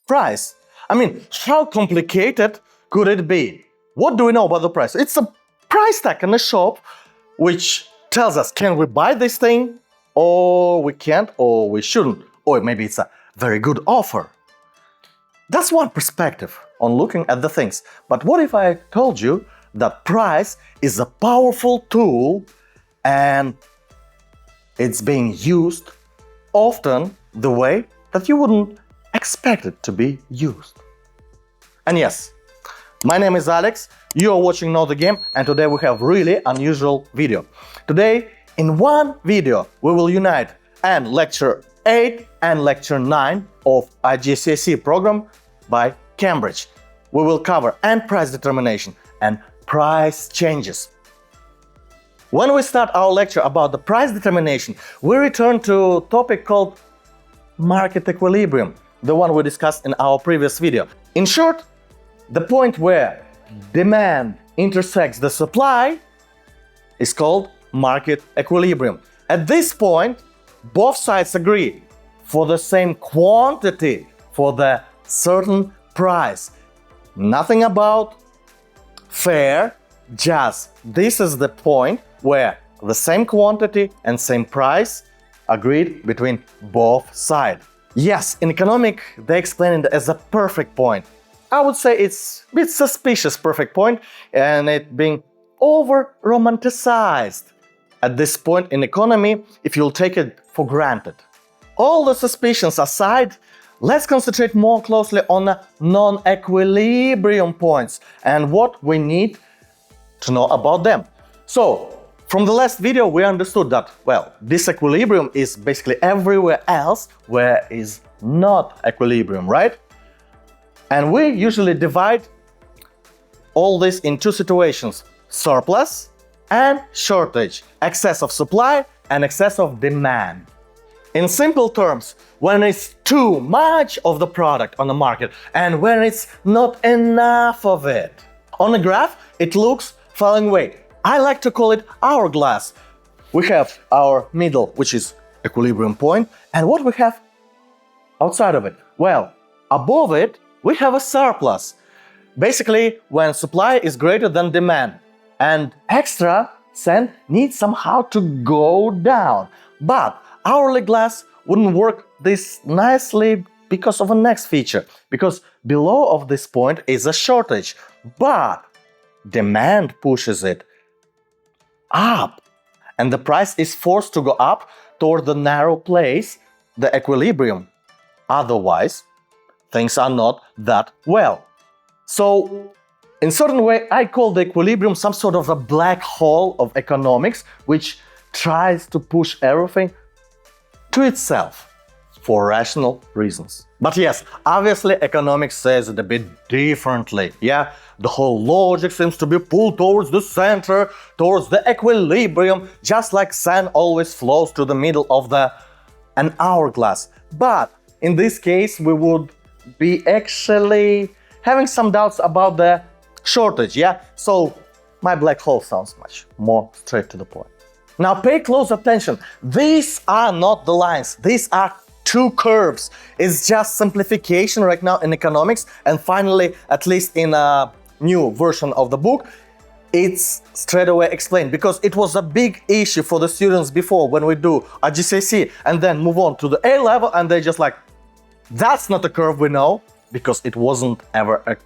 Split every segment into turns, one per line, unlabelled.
price. I mean, how complicated could it be? What do we know about the price? It's a price tag in a shop which tells us, can we buy this thing, or we can't, or we shouldn't, or maybe it's a very good offer. That's one perspective on looking at the things. But what if I told you that price is a powerful tool and it's being used often the way that you wouldn't expect it to be used? And yes, my name is Alex, you are watching Know the Game, and today we have really unusual video. Today, in one video, we will unite and lecture 8 and lecture 9 of IGCSE program by Cambridge. We will cover and price determination and price changes. When we start our lecture about the price determination, we return to a topic called market equilibrium, the one we discussed in our previous video. In short, the point where demand intersects the supply is called market equilibrium. At this point, both sides agree for the same quantity for the certain price. Nothing about fair, just this is the point where the same quantity and same price agreed between both sides. Yes, in economics they explain it as a perfect point. I would say it's a bit suspicious perfect point, and it being over-romanticized at this point in economy if you'll take it for granted. All the suspicions aside, let's concentrate more closely on the non-equilibrium points and what we need to know about them. So, from the last video we understood that, well, this equilibrium is basically everywhere else where is not equilibrium, right? And we usually divide all this in two situations: surplus and shortage, excess of supply and excess of demand. In simple terms, when it's too much of the product on the market and when it's not enough of it. On a graph, it looks following way. I like to call it hourglass. We have our middle, which is equilibrium point, and what we have outside of it? Well, above it, we have a surplus. Basically, when supply is greater than demand, and extra sand needs somehow to go down. But hourly glass wouldn't work this nicely because of a next feature, because below of this point is a shortage, but demand pushes it up, and the price is forced to go up toward the narrow place, the equilibrium. Otherwise, things are not that well. So, in certain way, I call the equilibrium some sort of a black hole of economics, which tries to push everything to itself for rational reasons. But yes, obviously economics says it a bit differently. Yeah, the whole logic seems to be pulled towards the center, towards the equilibrium, just like sand always flows to the middle of an hourglass. But in this case, we would be actually having some doubts about the shortage, yeah? So my black hole sounds much more straight to the point. Now pay close attention. These are not the lines. These are two curves. It's just simplification right now in economics, and finally, at least in a new version of the book, it's straight away explained, because it was a big issue for the students before when we do a GCSE and then move on to the A level, and they just like, that's not a curve we know, because it wasn't ever a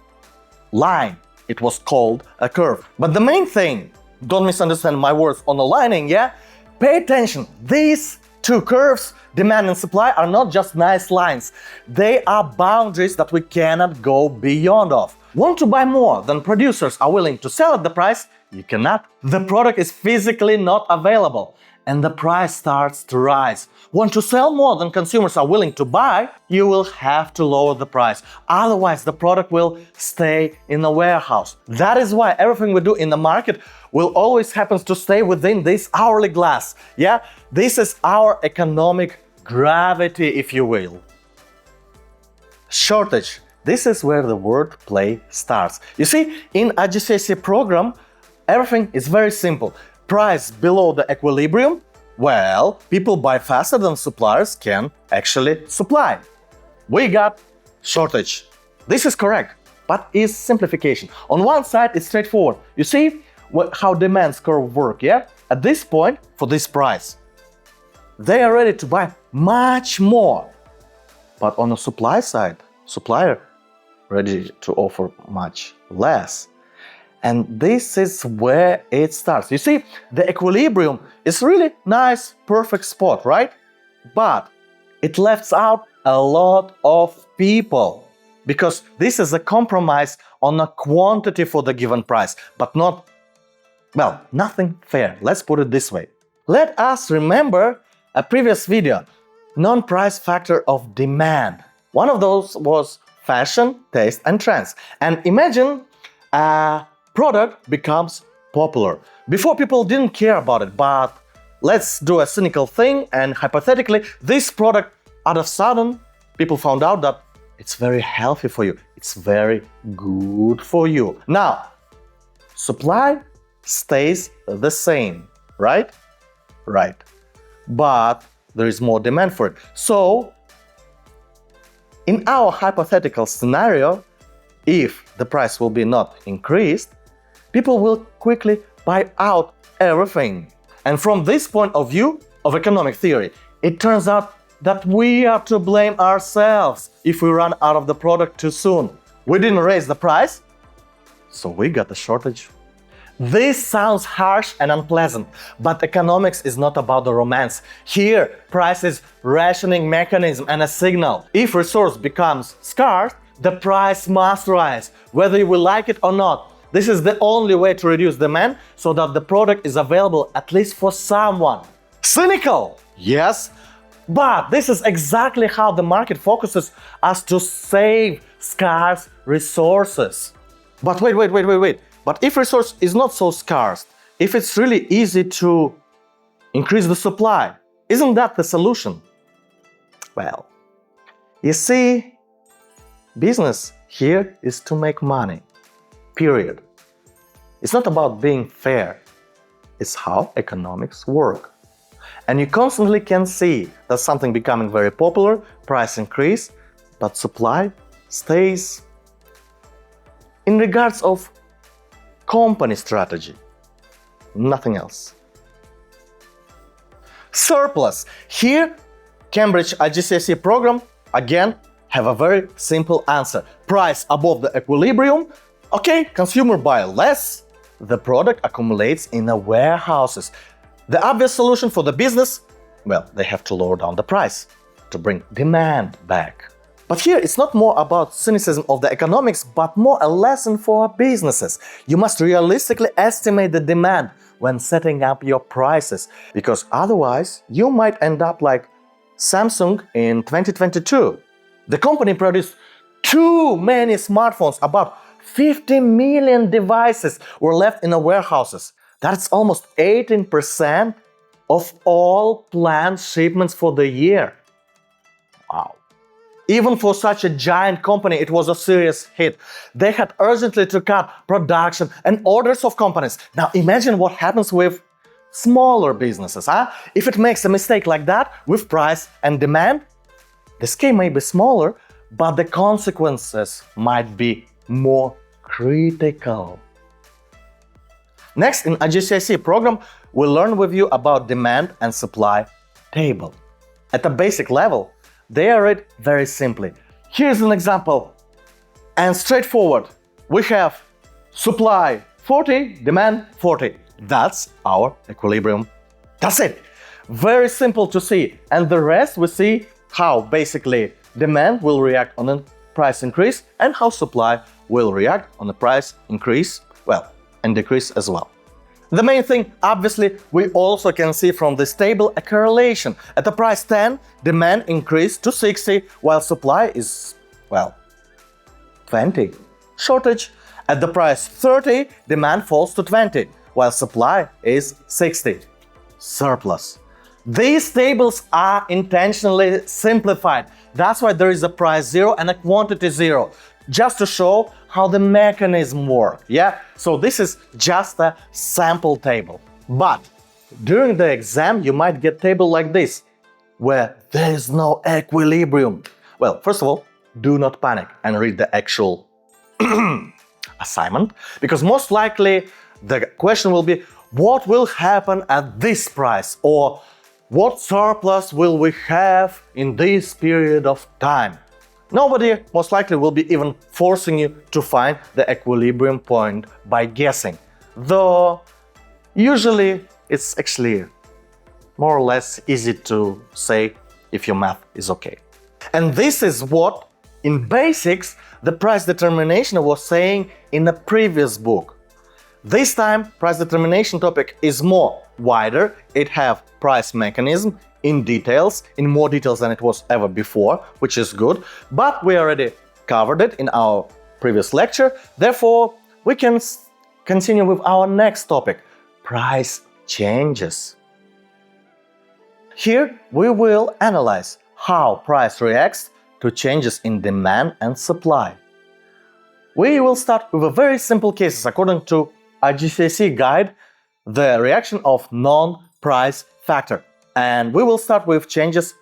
line. It was called a curve. But the main thing, don't misunderstand my words on aligning, yeah? Pay attention. These two curves, demand and supply, are not just nice lines. They are boundaries that we cannot go beyond of. Want to buy more than producers are willing to sell at the price? You cannot. The product is physically not available, and the price starts to rise. Want to sell more than consumers are willing to buy? You will have to lower the price. Otherwise, the product will stay in the warehouse. That is why everything we do in the market will always happen to stay within this hourly glass. Yeah, this is our economic gravity, if you will. Shortage. This is where the wordplay starts. You see, in IGCSE program, everything is very simple. Price below the equilibrium, well, people buy faster than suppliers can actually supply. We got shortage. This is correct, but is simplification. On one side, it's straightforward. You see how demand curve work, yeah? At this point, for this price, they are ready to buy much more. But on the supply side, supplier ready to offer much less. And this is where it starts. You see, the equilibrium is really nice, perfect spot, right? But it left out a lot of people because this is a compromise on a quantity for the given price, but not, well, nothing fair. Let's put it this way. Let us remember a previous video, non-price factor of demand. One of those was fashion, taste, and trends. And imagine a product becomes popular. Before, people didn't care about it, but let's do a cynical thing, and hypothetically, this product, out of sudden, people found out that it's very healthy for you, it's very good for you. Now, supply stays the same, right? Right. But there is more demand for it. So, in our hypothetical scenario, if the price will be not increased, people will quickly buy out everything. And from this point of view of economic theory, it turns out that we are to blame ourselves if we run out of the product too soon. We didn't raise the price, so we got a shortage. This sounds harsh and unpleasant, but economics is not about the romance. Here, price is rationing mechanism and a signal. If resource becomes scarce, the price must rise, whether you will like it or not. This is the only way to reduce demand so that the product is available at least for someone. Cynical? Yes. But this is exactly how the market focuses us to save scarce resources. But wait. But if resource is not so scarce, if it's really easy to increase the supply, isn't that the solution? Well, you see, business here is to make money, period. It's not about being fair, it's how economics work. And you constantly can see that something becoming very popular, price increase, but supply stays. In regards of company strategy, nothing else. Surplus. Here, Cambridge IGCSE program, again, have a very simple answer. Price above the equilibrium, okay, consumer buy less, the product accumulates in the warehouses. The obvious solution for the business, well, they have to lower down the price to bring demand back. But here it's not more about cynicism of the economics, but more a lesson for businesses. You must realistically estimate the demand when setting up your prices, because otherwise you might end up like Samsung in 2022. The company produced too many smartphones, about 50 million devices were left in the warehouses. That's almost 18% of all planned shipments for the year. Wow. Even for such a giant company, it was a serious hit. They had urgently to cut production and orders of companies. Now imagine what happens with smaller businesses, huh? If it makes a mistake like that with price and demand, the scale may be smaller, but the consequences might be more critical. Next, in IGCSE program, we'll learn with you about demand and supply table. At a basic level, they are read very simply. Here's an example, and straightforward. We have supply 40, demand 40. That's our equilibrium. That's it. Very simple to see. And the rest we see how basically demand will react on a price increase and how supply will react on the price increase, well, and decrease as well. The main thing, obviously, we also can see from this table a correlation. At the price 10, demand increased to 60, while supply is, well, 20. Shortage. At the price 30, demand falls to 20, while supply is 60. Surplus. These tables are intentionally simplified. That's why there is a price 0 and a quantity 0. Just to show how the mechanism works, yeah? So this is just a sample table. But during the exam, you might get a table like this, where there is no equilibrium. Well, first of all, do not panic and read the actual assignment, because most likely the question will be, what will happen at this price, or what surplus will we have in this period of time? Nobody most likely will be even forcing you to find the equilibrium point by guessing, though usually it's actually more or less easy to say if your math is okay. And this is what, in basics, the price determination was saying in the previous book. This time, price determination topic is more wider. It have price mechanism in details, in more details than it was ever before, which is good. But we already covered it in our previous lecture. Therefore, we can continue with our next topic, price changes. Here, we will analyze how price reacts to changes in demand and supply. We will start with a very simple cases according to IGCSE guide, the reaction of non-price factor. And we will start with changes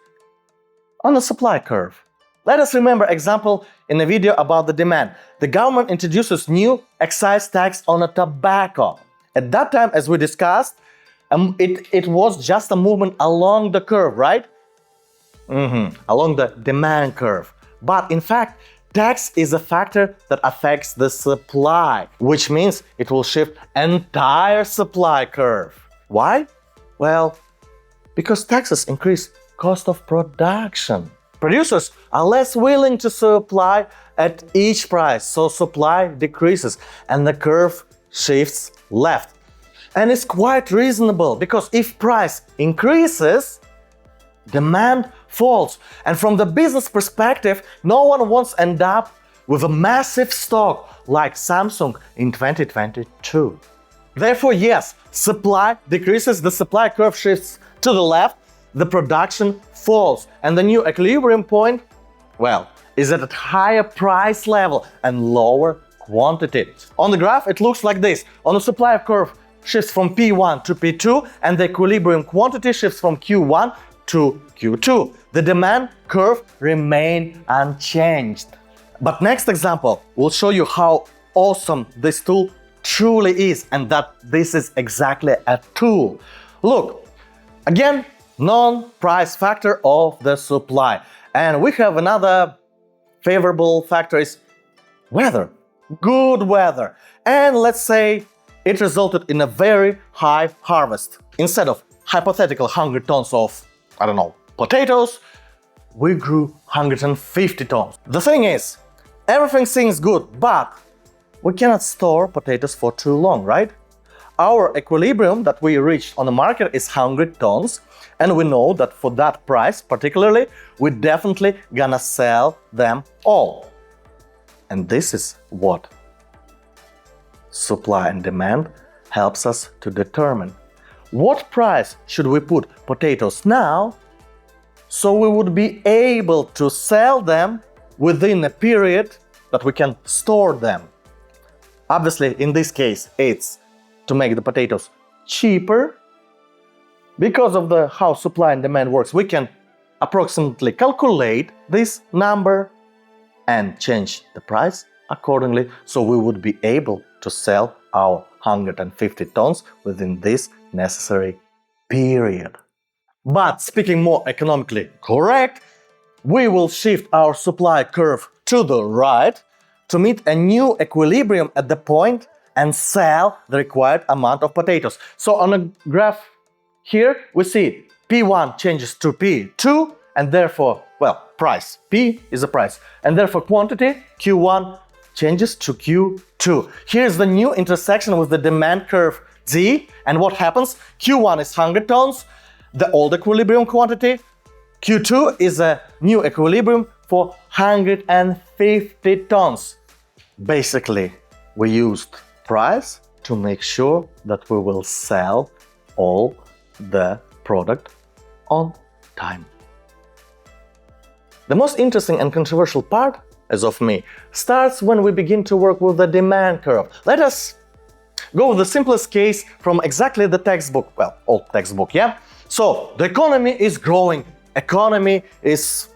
on the supply curve. Let us remember example in the video about the demand. The government introduces new excise tax on a tobacco. At that time, as we discussed, it was just a movement along the curve, right? Along the demand curve. But in fact, tax is a factor that affects the supply, which means it will shift entire supply curve. Why? Well, because taxes increase cost of production. Producers are less willing to supply at each price, so supply decreases and the curve shifts left. And it's quite reasonable, because if price increases, demand falls. And from the business perspective, no one wants to end up with a massive stock like Samsung in 2022. Therefore, yes, supply decreases, the supply curve shifts to the left, the production falls, and the new equilibrium point, well, is at a higher price level and lower quantity. On the graph, it looks like this. On the supply curve shifts from P1 to P2, and the equilibrium quantity shifts from Q1 to Q2. The demand curve remains unchanged. But next example will show you how awesome this tool truly is, and that this is exactly a tool. Look, again, non-price factor of the supply. And we have another favorable factor is weather, good weather. And let's say it resulted in a very high harvest. Instead of hypothetical 100 tons of, I don't know, potatoes, we grew 150 tons. The thing is, everything seems good, but we cannot store potatoes for too long, right? Our equilibrium that we reached on the market is 100 tons, and we know that for that price particularly, we're definitely gonna sell them all. And this is what supply and demand helps us to determine. What price should we put potatoes now, so we would be able to sell them within a period that we can store them? Obviously, in this case, it's to make the potatoes cheaper. Because of how supply and demand works, we can approximately calculate this number and change the price accordingly, so we would be able to sell our 150 tons within this necessary period. But speaking more economically correct, we will shift our supply curve to the right to meet a new equilibrium at the point and sell the required amount of potatoes. So on a graph here, we see P1 changes to P2, and therefore, well, price, P is a price, and therefore quantity, Q1, changes to Q2. Here's the new intersection with the demand curve D, and what happens? Q1 is 100 tons, the old equilibrium quantity. Q2 is a new equilibrium for 150 tons. Basically, we used price to make sure that we will sell all the product on time. The most interesting and controversial part, as of me, starts when we begin to work with the demand curve. Let us go with the simplest case from exactly the textbook, old textbook, yeah? So, the economy is growing, economy is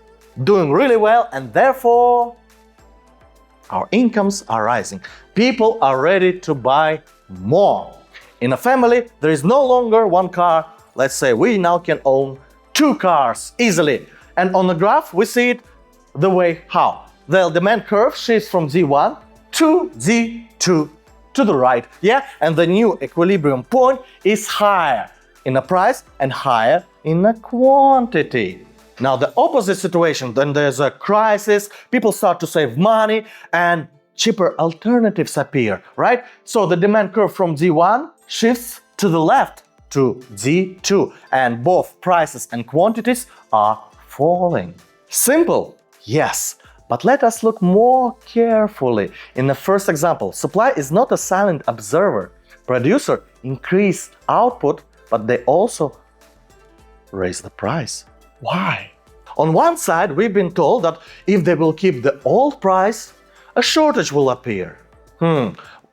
doing really well, and therefore our incomes are rising. People are ready to buy more. In a family, there is no longer one car. Let's say we now can own 2 cars easily. And on the graph, we see it the way how. The demand curve shifts from Z1 to Z2 to the right. Yeah, and the new equilibrium point is higher in a price and higher in a quantity. Now the opposite situation, then there's a crisis, people start to save money and cheaper alternatives appear, right? So the demand curve from Z1 shifts to the left to Z2 and both prices and quantities are falling. Simple? Yes. But let us look more carefully. In the first example, supply is not a silent observer. Producer increase output, but they also raise the price. Why? On one side, we've been told that if they will keep the old price, a shortage will appear.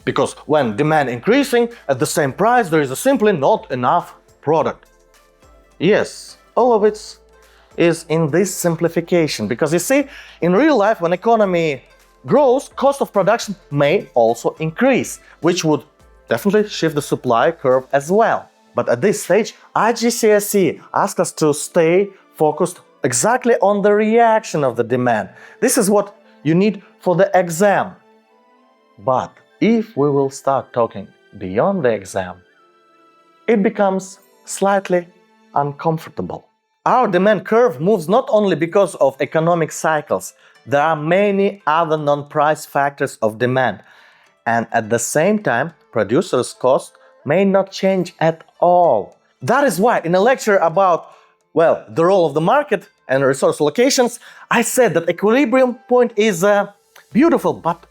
Because when demand increasing at the same price, there is simply not enough product. Yes, all of it is in this simplification. Because you see, in real life, when economy grows, cost of production may also increase, which would definitely shift the supply curve as well. But at this stage, IGCSE asks us to stay focused exactly on the reaction of the demand. This is what you need for the exam. But if we will start talking beyond the exam, it becomes slightly uncomfortable. Our demand curve moves not only because of economic cycles, there are many other non-price factors of demand. And at the same time, producers' cost may not change at all. That is why in a lecture about, the role of the market and resource allocations, I said that equilibrium point is a beautiful but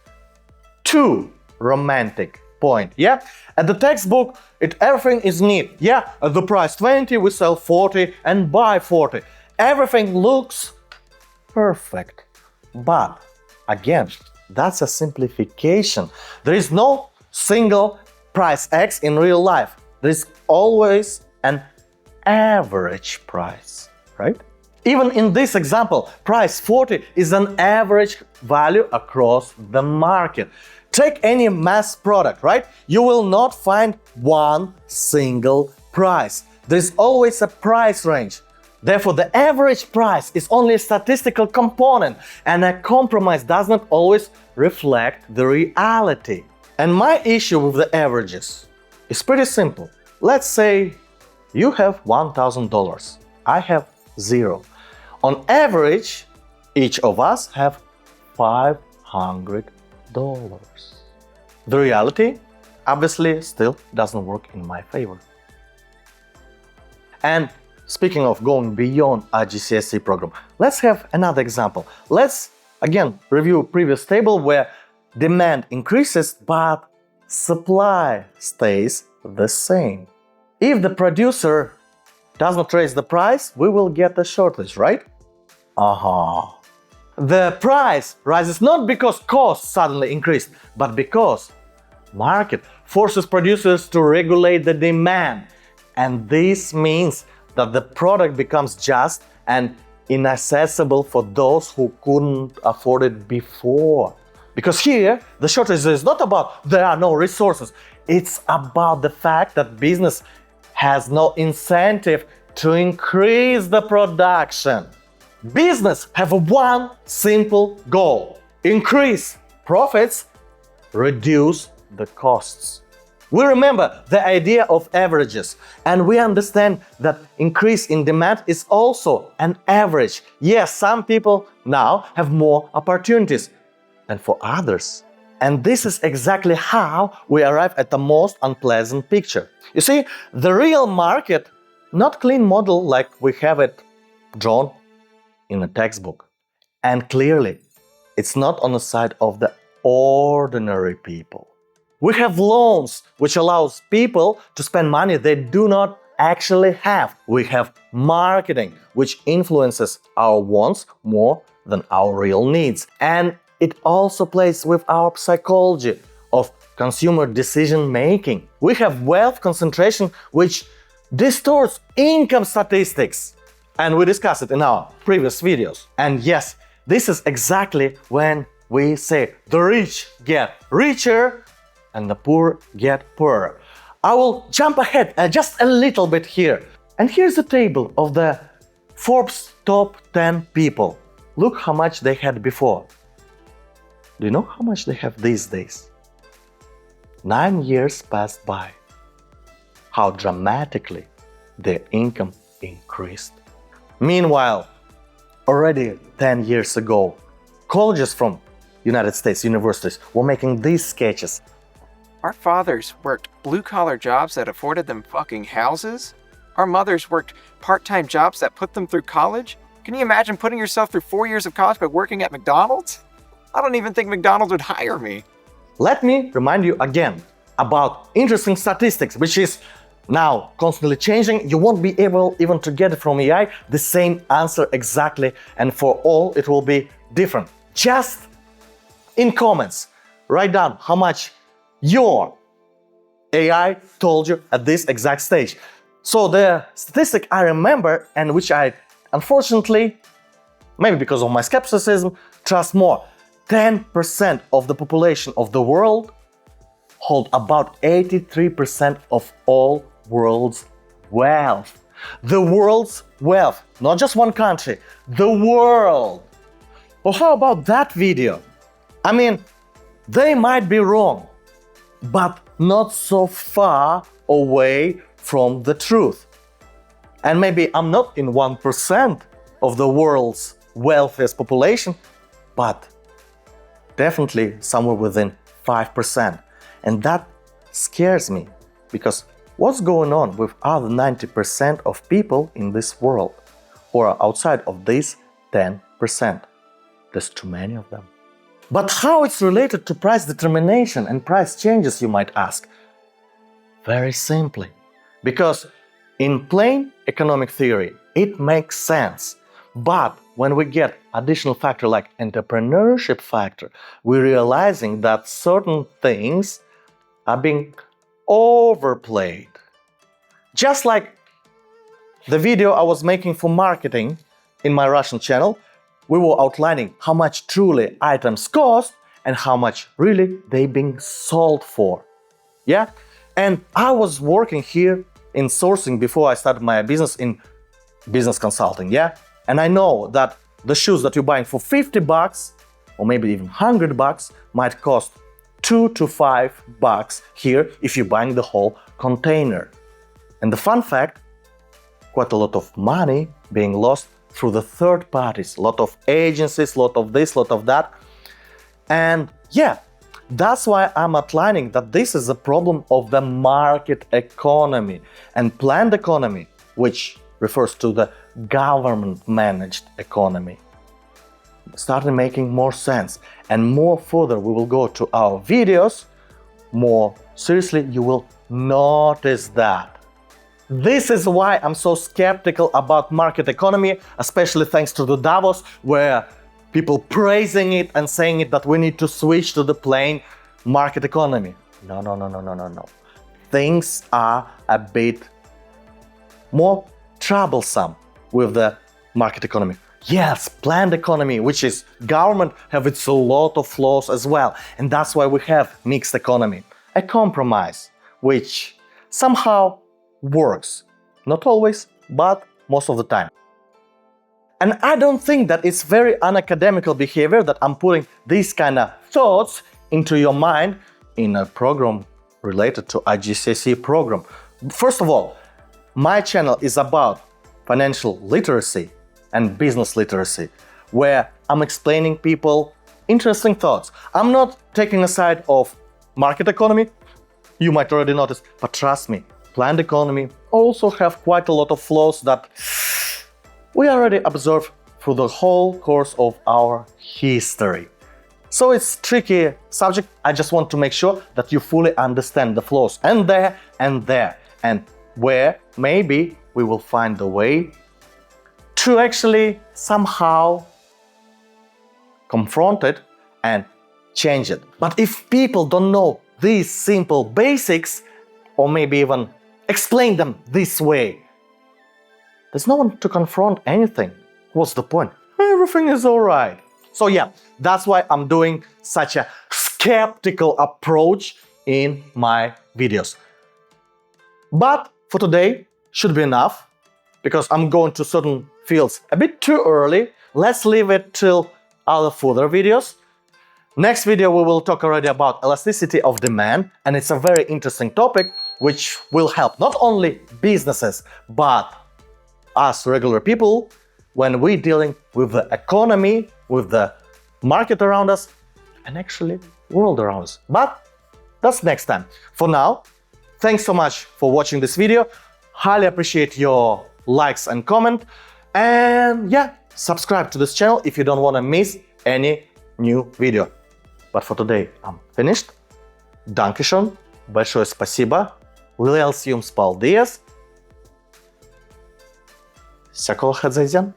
too romantic point. Yeah, at the textbook, everything is neat. Yeah, at the price 20, we sell 40 and buy 40. Everything looks perfect. But again, that's a simplification. There is no single price X in real life. There is always an average price, right? Even in this example, price 40 is an average value across the market. Take any mass product, right? You will not find one single price. There's always a price range. Therefore, the average price is only a statistical component, and a compromise does not always reflect the reality. And my issue with the averages is pretty simple. Let's say you have $1,000. I have 0. On average, each of us have $500. The reality, obviously, still doesn't work in my favor. And speaking of going beyond IGCSE program, let's have another example. Let's again review previous table where demand increases but supply stays the same. If the producer does not raise the price, we will get a shortage, right? The price rises not because costs suddenly increased, but because market forces producers to regulate the demand. And this means that the product becomes just and inaccessible for those who couldn't afford it before. Because here, the shortage is not about there are no resources. It's about the fact that business has no incentive to increase the production. Business have one simple goal: increase profits, reduce the costs. We remember the idea of averages, and we understand that increase in demand is also an average. Yes, some people now have more opportunities than for others. And this is exactly how we arrive at the most unpleasant picture. You see, the real market, not clean model like we have it drawn in a textbook. And clearly, it's not on the side of the ordinary people. We have loans, which allows people to spend money they do not actually have. We have marketing, which influences our wants more than our real needs. And it also plays with our psychology of consumer decision making. We have wealth concentration, which distorts income statistics. And we discussed it in our previous videos. And yes, this is exactly when we say the rich get richer and the poor get poorer. I will jump ahead just a little bit here. And here's a table of the Forbes top 10 people. Look how much they had before. Do you know how much they have these days? 9 years passed by. How dramatically their income increased. Meanwhile, already 10 years ago, colleges from United States universities were making these sketches.
Our fathers worked blue-collar jobs that afforded them fucking houses. Our mothers worked part-time jobs that put them through college. Can you imagine putting yourself through 4 years of college by working at McDonald's? I don't even think McDonald's would hire me.
Let me remind you again about interesting statistics, which is now constantly changing. You won't be able even to get it from AI, the same answer exactly, and for all it will be different. Just in comments, write down how much your AI told you at this exact stage. So the statistic I remember, and which I unfortunately, maybe because of my skepticism, trust more, 10% of the population of the world hold about 83% of all world's wealth. The world's wealth, not just one country, the world. Well, how about that video? I mean, they might be wrong, but not so far away from the truth. And maybe I'm not in 1% of the world's wealthiest population, but definitely somewhere within 5%. And that scares me, because what's going on with other 90% of people in this world who are outside of these 10%? There's too many of them. But how it's related to price determination and price changes, you might ask? Very simply. Because in plain economic theory, it makes sense. But when we get additional factor like entrepreneurship factor, we're realizing that certain things are being overplayed. Just like the video I was making for marketing in my Russian channel, we were outlining how much truly items cost and how much really they being sold for. Yeah? And I was working here in sourcing before I started my business in business consulting, yeah? And I know that the shoes that you're buying for $50 or maybe even $100 might cost $2 to $5 here if you're buying the whole container. And the fun fact, quite a lot of money being lost through the third parties, a lot of agencies, a lot of this, a lot of that. And yeah, that's why I'm outlining that this is a problem of the market economy and planned economy, which refers to the government-managed economy. Starting making more sense. And more further we will go to our videos, more seriously you will notice that. This is why I'm so skeptical about market economy, especially thanks to the Davos, where people praising it and saying it that we need to switch to the plain market economy. No. Things are a bit more troublesome with the market economy. Yes, planned economy, which is government, have its a lot of flaws as well. And that's why we have mixed economy, a compromise, which somehow works. Not always, but most of the time. And I don't think that it's very unacademical behavior that I'm putting these kind of thoughts into your mind in a program related to IGCSE program. First of all, my channel is about financial literacy and business literacy, where I'm explaining people interesting thoughts. I'm not taking a side of market economy, you might already notice, but trust me, planned economy also have quite a lot of flaws that we already observed through the whole course of our history. So it's a tricky subject. I just want to make sure that you fully understand the flaws and there, and where maybe we will find a way to actually somehow confront it and change it. But if people don't know these simple basics, or maybe even explain them this way, there's no one to confront anything. What's the point? Everything is alright. So yeah, that's why I'm doing such a skeptical approach in my videos. But for today, should be enough, because I'm going to certain fields a bit too early. Let's leave it till other further videos. Next video we will talk already about elasticity of demand, and it's a very interesting topic which will help not only businesses but us regular people when we're dealing with the economy, with the market around us, and actually world around us. But that's next time. For now, thanks so much for watching this video. Highly appreciate your likes and comment. And yeah, subscribe to this channel if you don't want to miss any new video. But for today I'm finished. Dankeschön, большое спасибо, liels jums paldies. Всякого хадзайзян.